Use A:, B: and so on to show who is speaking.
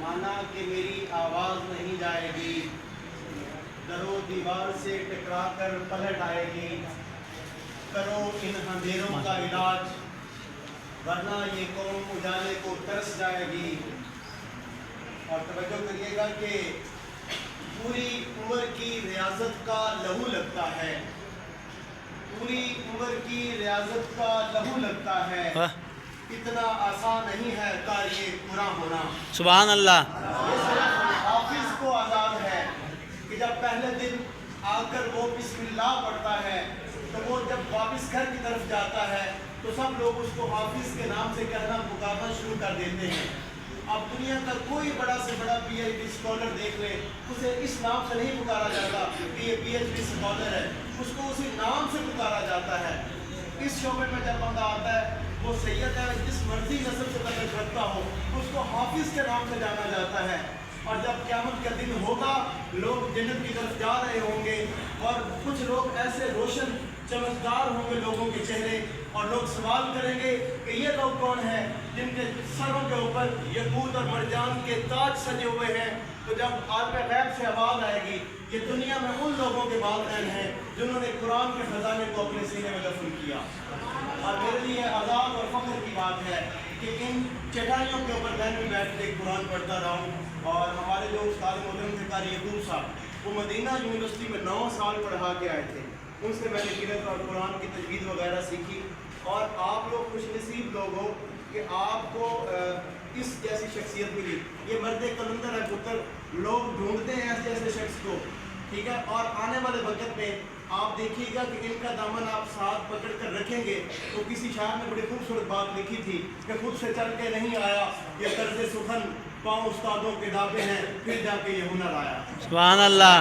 A: माना कि मेरी आवाज़ नहीं जाएगी, दरो दीवार से टकरा कर पलट आएगी। करो इन अंधेरों का इलाज, वरना ये कौम उजाले को तरस जाएगी। और तवज्जो करिएगा कि पूरी उम्र की रियाजत का लहू लगता है, पूरी उम्र की रियाजत का लहू लगता है। इतना आसान नहीं है कार्य पूरा होना।
B: सुभान अल्लाह।
A: ये सिर्फ हाफिज को आज़ाद है कि जब पहले दिन आकर वो बिस्मिल्लाह पढ़ता है तो वो जब वापस घर की तरफ जाता है तो सब लोग उसको हाफिज के नाम से कहना पुकारना शुरू कर देते हैं। अब दुनिया का कोई बड़ा से बड़ा PhD स्कॉलर देख ले, उसे इस नाम से नहीं पुकारा जाता कि ये PhD स्कॉलर है, उसको उसी नाम से पुकारा जाता है। इस शोबे में जब बंदा आता है वो सैयद है, जिस मर्जी नस्ल से तल्लुक़ रखता हो उसको हाफिज के नाम से जाना जाता है। और जब क़यामत का दिन होगा, लोग जन्नत की तरफ जा रहे होंगे और कुछ लोग ऐसे रोशन चमकदार होंगे लोगों के चेहरे, और लोग सवाल करेंगे कि ये लोग कौन हैं जिनके सरों के ऊपर यकूत और मरजान के ताज सजे हुए हैं। तो जब आलम गैब से आवाज़ आएगी, ये दुनिया में उन लोगों के वालिदैन हैं जिन्होंने कुरान के ख़जाने को अपने सीने में दफन किया। और मेरे लिए आज़ाद और फ़ख्र की बात है कि इन चटाइयों के ऊपर मैं भी बैठ के कुरान पढ़ता रहा हूँ। और हमारे जो उस्ताद मोहतरम थे कारी यकूब साहब, वो मदीना यूनिवर्सिटी में 9 साल पढ़ा के आए थे। उनसे मैंने क़िरात और कुरान की तजवीज़ वगैरह सीखी। और आप लोग खुशनसीब लोग हो कि आपको इस जैसी शख्सियत मिली। ये मर्द कलंदर है पुत्र, लोग ढूंढते हैं ऐसे ऐसे शख्स को, ठीक है। और आने वाले वक्त में आप देखिएगा कि इनका दामन आप साथ पकड़ कर रखेंगे। तो किसी शायर ने बड़ी खूबसूरत बात लिखी थी कि खुद से चल के नहीं आया ये कर्ज़ सुखन, पाँव उस्तादों के दावे हैं, फिर जाके ये हुनर आया।
B: सुभान अल्लाह।